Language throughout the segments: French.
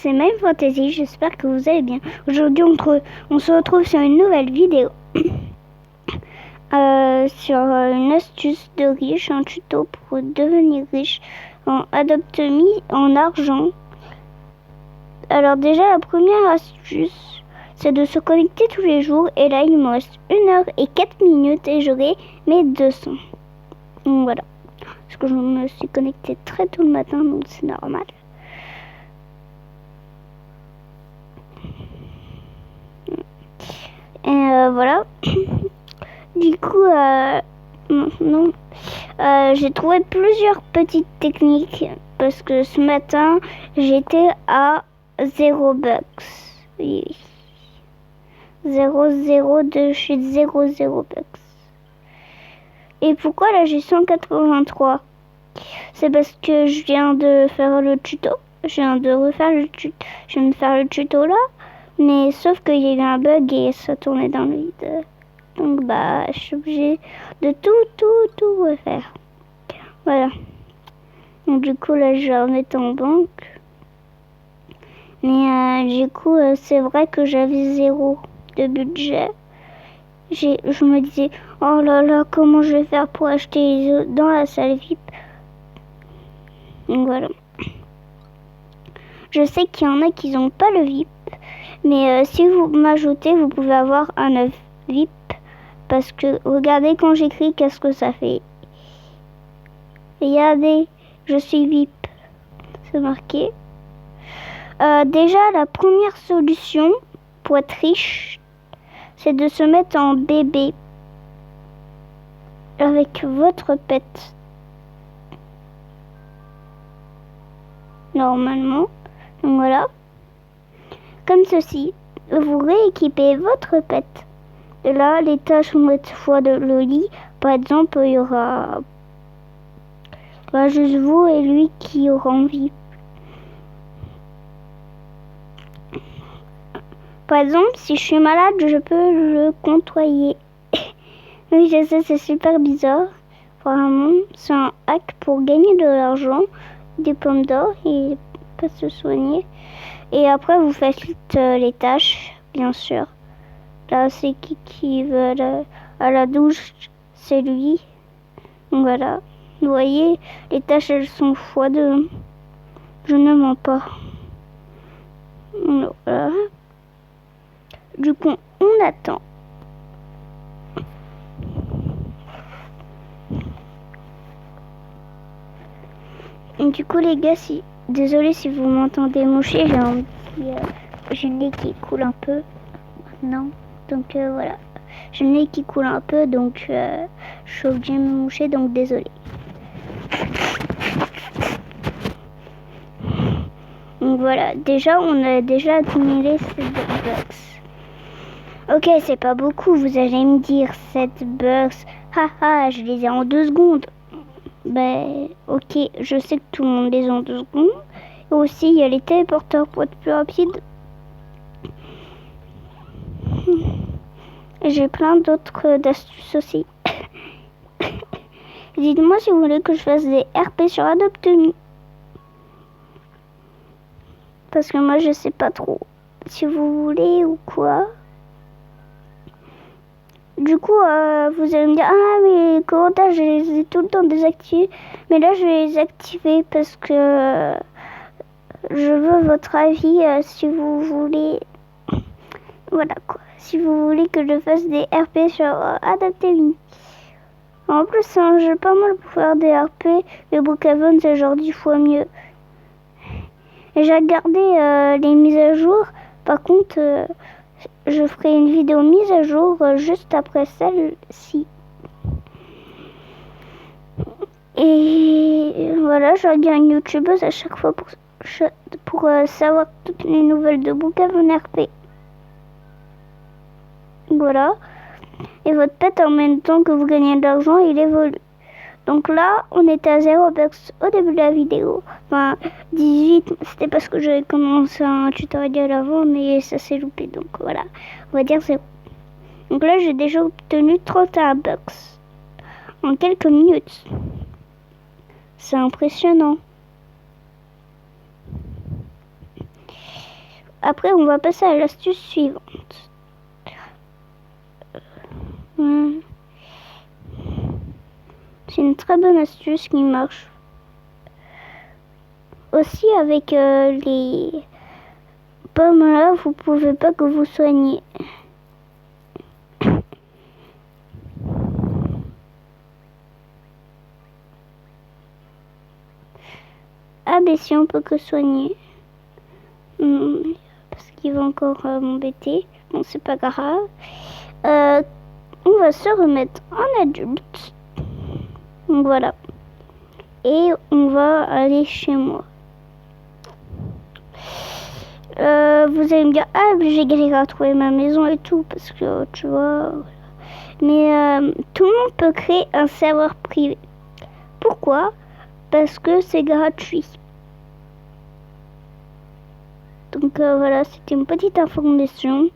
C'est Même Fantasy, j'espère que vous allez bien. Aujourd'hui, on se retrouve sur une nouvelle vidéo sur une astuce de riche, un tuto pour devenir riche en Adopt.me en argent. Alors déjà, la première astuce, c'est de se connecter tous les jours. Et là, il me reste 1 heure et 4 minutes et j'aurai mes 200. Donc voilà. Parce que je me suis connectée très tôt le matin, donc c'est normal. Et voilà. Du coup, maintenant, j'ai trouvé plusieurs petites techniques parce que ce matin, j'étais à 0 bucks. Oui. 0,02, je suis 0,0 bucks. Et pourquoi là j'ai 183? C'est parce que je viens de faire le tuto. Je viens de refaire le tuto. Je viens de faire le tuto là. Mais sauf qu'il y a eu un bug et ça tournait dans le vide. Donc bah je suis obligée de tout refaire. Voilà. Donc du coup là je vais remettre en banque. Mais du coup c'est vrai que j'avais 0 de budget. Je me disais oh là là, comment je vais faire pour acheter les œufs dans la salle VIP. Donc voilà. Je sais qu'il y en a qui n'ont pas le VIP. Mais si vous m'ajoutez, vous pouvez avoir un œuf VIP. Parce que regardez quand j'écris, qu'est-ce que ça fait. Regardez, je suis VIP. C'est marqué. Déjà, la première solution pour être riche, c'est de se mettre en bébé avec votre pet. Normalement. Donc voilà. Comme ceci. Vous rééquipez votre pet. Et là, les tâches vont être fois de le lit. Par exemple, il y aura juste vous et lui qui aura envie. Par exemple, si je suis malade, je peux le côtoyer. Oui, je sais, c'est super bizarre. Vraiment, c'est un hack pour gagner de l'argent, des pommes d'or et pas se soigner. Et après, vous faites les tâches, bien sûr. Là, c'est qui veut à la douche, c'est lui. Donc voilà. Vous voyez, les tâches, elles sont x2. Je ne mens pas. Voilà. Du coup, on attend. Et du coup, les gars, désolé si vous m'entendez moucher, j'ai le nez qui coule un peu maintenant. Donc voilà. J'ai le nez qui coule un peu, donc je suis obligée de me moucher, donc désolé. Donc voilà, déjà on a déjà accumulé 7 bucks. Ok, c'est pas beaucoup, vous allez me dire 7 bucks. Haha, je les ai en 2 secondes. Ben ok, je sais que tout le monde les a en 2 secondes. Et aussi, il y a les téléporteurs pour être plus rapide. J'ai plein d'autres astuces aussi. Dites-moi si vous voulez que je fasse des RP sur Adopt.me. Parce que moi je sais pas trop si vous voulez ou quoi. Du coup vous allez me dire ah mais comment ça, je les ai tout le temps désactivés. Mais là je vais les activer parce que je veux votre avis si vous voulez. Voilà quoi. Si vous voulez que je fasse des RP sur Adopt.me. En plus c'est un jeu pas mal pour faire des RP. Mais Brookhaven c'est genre 10 fois mieux. Et j'ai regardé les mises à jour. Par contre, je ferai une vidéo mise à jour juste après celle-ci. Et voilà, je regarde une youtubeuse à chaque fois pour savoir toutes les nouvelles de Brookhaven RP. Voilà. Et votre pet, en même temps que vous gagnez de l'argent, il évolue. Donc là, on était à 0 bucks au début de la vidéo. Enfin, 18, c'était parce que j'avais commencé un tutoriel avant, mais ça s'est loupé. Donc voilà, on va dire 0. Donc là, j'ai déjà obtenu 31 bucks en quelques minutes. C'est impressionnant. après, on va passer à l'astuce suivante. C'est une très bonne astuce qui marche. Aussi, avec les pommes là, vous pouvez pas que vous soignez. Ah, ben si, on peut que soigner. Parce qu'il va encore m'embêter. Bon, c'est pas grave. On va se remettre en adulte. Donc voilà. Et on va aller chez moi. Vous allez me dire, ah, j'ai galéré à trouver ma maison et tout, parce que tu vois. Mais tout le monde peut créer un serveur privé. Pourquoi? Parce que c'est gratuit. Donc voilà, c'était une petite information.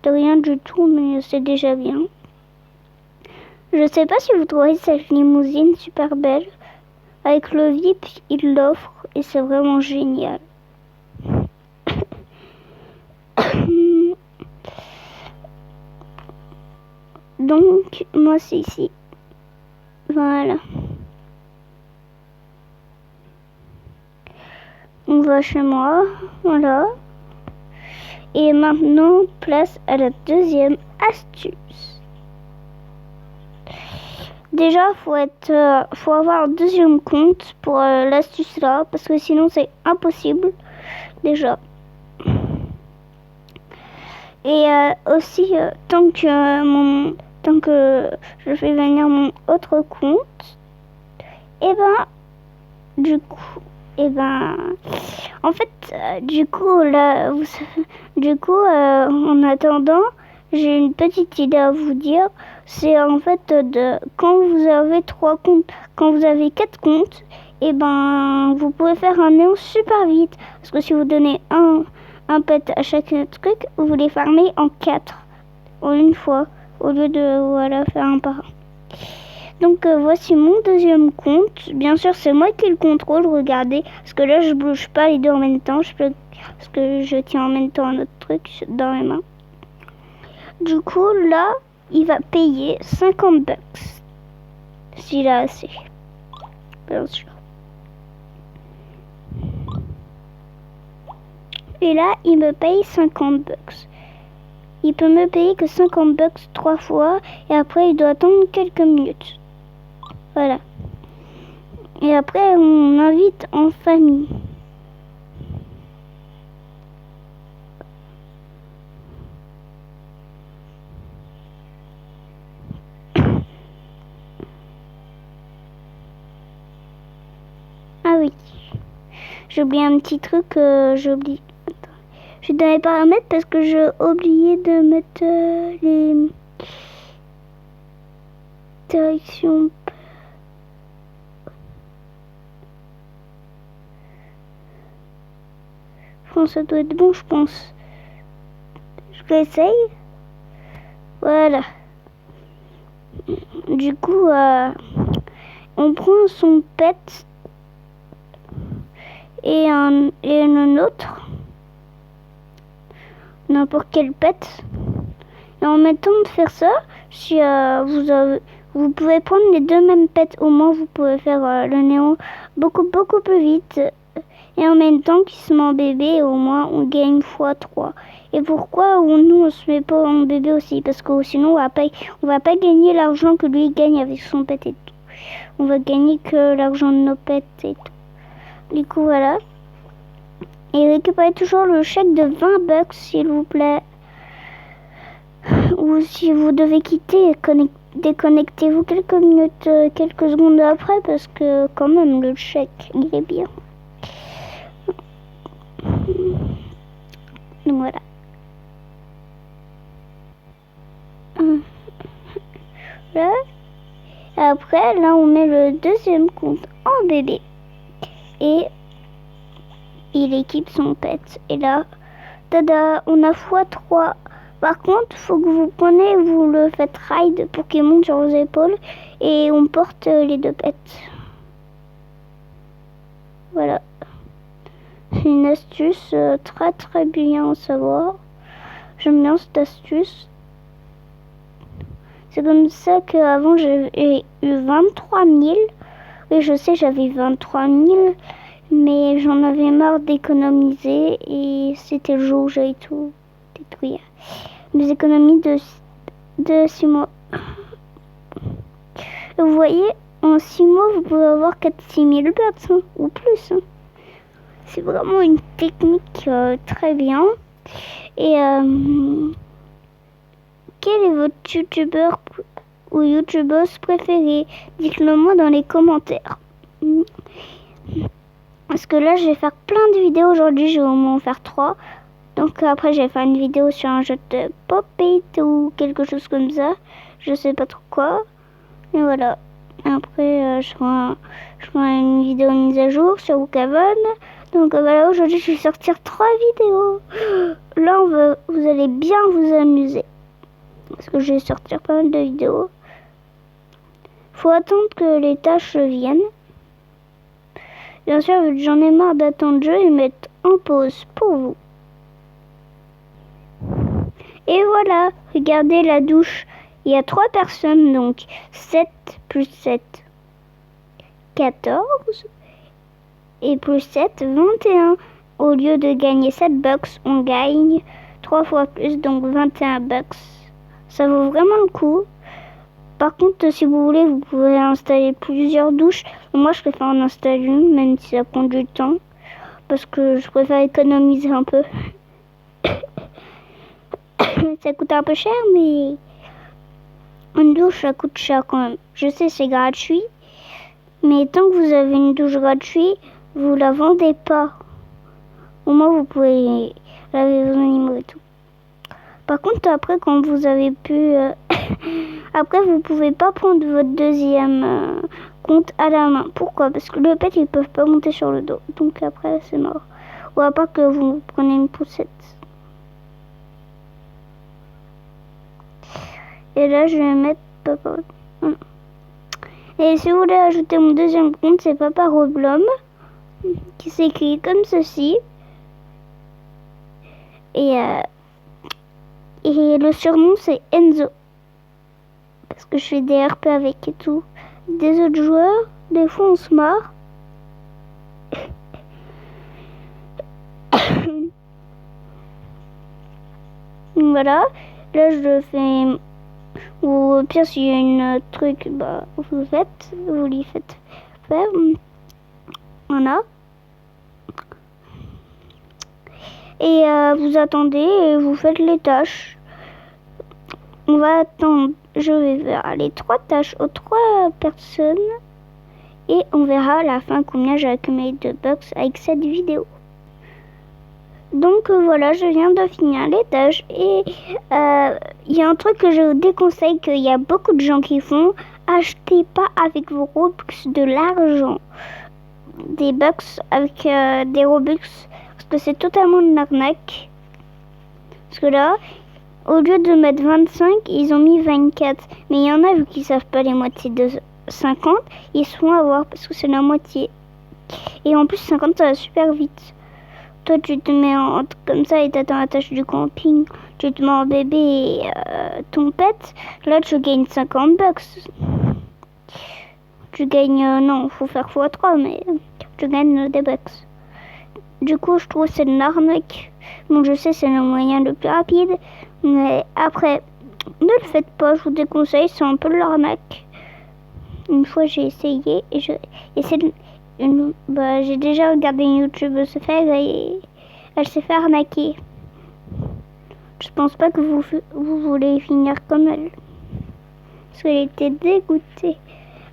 De rien du tout, mais c'est déjà bien. Je sais pas si vous trouvez cette limousine super belle. Avec le VIP, il l'offre et c'est vraiment génial. Donc, moi c'est ici. Voilà. On va chez moi. Voilà. Et maintenant, place à la deuxième astuce. Déjà, faut avoir un deuxième compte pour l'astuce là, parce que sinon c'est impossible. Déjà. Et aussi, tant que je fais venir mon autre compte, et ben, du coup, en fait, du coup, là, en attendant, j'ai une petite idée à vous dire. C'est en fait quand vous avez 3 comptes, quand vous avez 4 comptes, et ben, vous pouvez faire un néant super vite. Parce que si vous donnez un pet à chaque truc, vous les farmez en 4, en une fois, au lieu de faire un par un. Donc voici mon deuxième compte. Bien sûr, c'est moi qui le contrôle, regardez. Parce que là, je bouge pas les deux en même temps. Parce que je tiens en même temps un autre truc dans mes mains. Du coup, là, il va payer 50 bucks. S'il a assez. Bien sûr. Et là, il me paye 50 bucks. Il peut me payer que 50 bucks 3 fois. Et après, il doit attendre quelques minutes. Voilà. Et après, on invite en famille. Ah oui. J'ai oublié un petit truc. J'ai oublié. Je dans les paramètres parce que j'ai oublié de mettre les directions. Ça doit être bon, je pense. Je réessaye. Voilà. Du coup, on prend son pet et un autre. N'importe quel pet. Et en même temps de faire ça, si vous pouvez prendre les deux mêmes pets, au moins vous pouvez faire le néon beaucoup plus vite. Et en même temps qu'il se met en bébé, au moins on gagne x3. Et pourquoi nous on se met pas en bébé aussi? Parce que sinon on va pas gagner l'argent que lui gagne avec son pet et tout. On va gagner que l'argent de nos pets et tout. Du coup voilà. Et récupérez toujours le chèque de 20 bucks s'il vous plaît. Ou si vous devez quitter, déconnectez-vous quelques minutes, quelques secondes après parce que quand même le chèque il est bien. Donc voilà. Là. Après, là, on met le deuxième compte en bébé. Et il équipe son pet. Et là, tada, on a x3. Par contre, faut que vous prenez, vous le faites ride pour qu'il monte sur vos épaules. Et on porte les deux pets. Voilà. C'est une astuce très très bien à savoir. J'aime bien cette astuce. C'est comme ça qu'avant j'avais eu 23 000. Oui, je sais, j'avais 23 000, mais j'en avais marre d'économiser et c'était le jour où j'allais tout détruire. Mes économies de 6 mois. Vous voyez, en 6 mois, vous pouvez avoir 4-6 000 bucks, hein, ou plus. Hein. C'est vraiment une technique très bien. Et quel est votre youtubeur ou youtubeuse préférée? Dites-le moi dans les commentaires. Parce que là, je vais faire plein de vidéos aujourd'hui. Je vais au moins en faire 3. Donc après, je vais faire une vidéo sur un jeu de Pop-It ou quelque chose comme ça. Je sais pas trop quoi. Et voilà. Après, je ferai une vidéo mise à jour sur Wookhaven. Donc voilà, aujourd'hui, je vais sortir 3 vidéos. Là, vous allez bien vous amuser. Parce que je vais sortir pas mal de vidéos. Faut attendre que les tâches viennent. Bien sûr, j'en ai marre d'attendre, je vais le mettre en pause pour vous. Et voilà, regardez la douche. Il y a 3 personnes, donc 7 plus 7, 14. Et plus 7, 21. Au lieu de gagner 7 bucks, on gagne 3 fois plus, donc 21 bucks. Ça vaut vraiment le coup. Par contre, si vous voulez, vous pouvez installer plusieurs douches. Moi, je préfère en installer une, même si ça prend du temps. Parce que je préfère économiser un peu. Ça coûte un peu cher, mais une douche, ça coûte cher quand même. Je sais, c'est gratuit. Mais tant que vous avez une douche gratuite, vous la vendez pas. Au moins, vous pouvez laver vos animaux et tout. Par contre, après, quand vous avez pu... après, vous pouvez pas prendre votre deuxième compte à la main. Pourquoi? Parce que le pet, ils peuvent pas monter sur le dos. Donc après, c'est mort. Ou à part que vous prenez une poussette. Et là, je vais mettre Papa. Et si vous voulez ajouter mon deuxième compte, c'est Papa Roblom. Qui s'écrit comme ceci. Et le surnom, c'est Enzo. Parce que je fais des RP avec et tout. Des autres joueurs, des fois on se marre. Voilà. Là, je le fais. Ou au pire, s'il y a une truc, bah, vous lui faites faire. Voilà. Et vous attendez et vous faites les tâches. On va attendre. Je vais faire les 3 tâches aux 3 personnes. Et on verra à la fin combien j'ai accumulé de bucks avec cette vidéo. Donc voilà, je viens de finir les tâches. Et il y a un truc que je vous déconseille, qu'il y a beaucoup de gens qui font. Achetez pas avec vos Robux de l'argent. Des bucks avec des Robux. Parce que c'est totalement une arnaque. Parce que là, au lieu de mettre 25, ils ont mis 24. Mais il y en a, vu qu'ils savent pas les moitiés de 50, ils se font avoir parce que c'est la moitié. Et en plus, 50, ça va super vite. Toi, tu te mets en comme ça et t'attends la tâche du camping. Tu te mets en bébé et ton pet. Là, tu gagnes 50 bucks. Tu gagnes... non, faut faire x3, mais tu gagnes des bucks. Du coup, je trouve que c'est une arnaque. Bon, je sais, c'est le moyen le plus rapide. Mais après, ne le faites pas, je vous déconseille, c'est un peu de l'arnaque. Une fois, j'ai essayé et j'ai déjà regardé une youtubeuse se faire et elle s'est fait arnaquer. Je pense pas que vous voulez finir comme elle. Parce qu'elle était dégoûtée.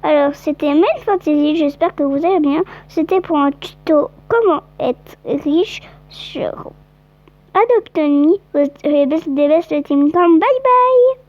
Alors, c'était Main Fantasy, j'espère que vous allez bien. C'était pour un tuto comment être riche sur Adopt Me. Des best de Team Com. Bye bye!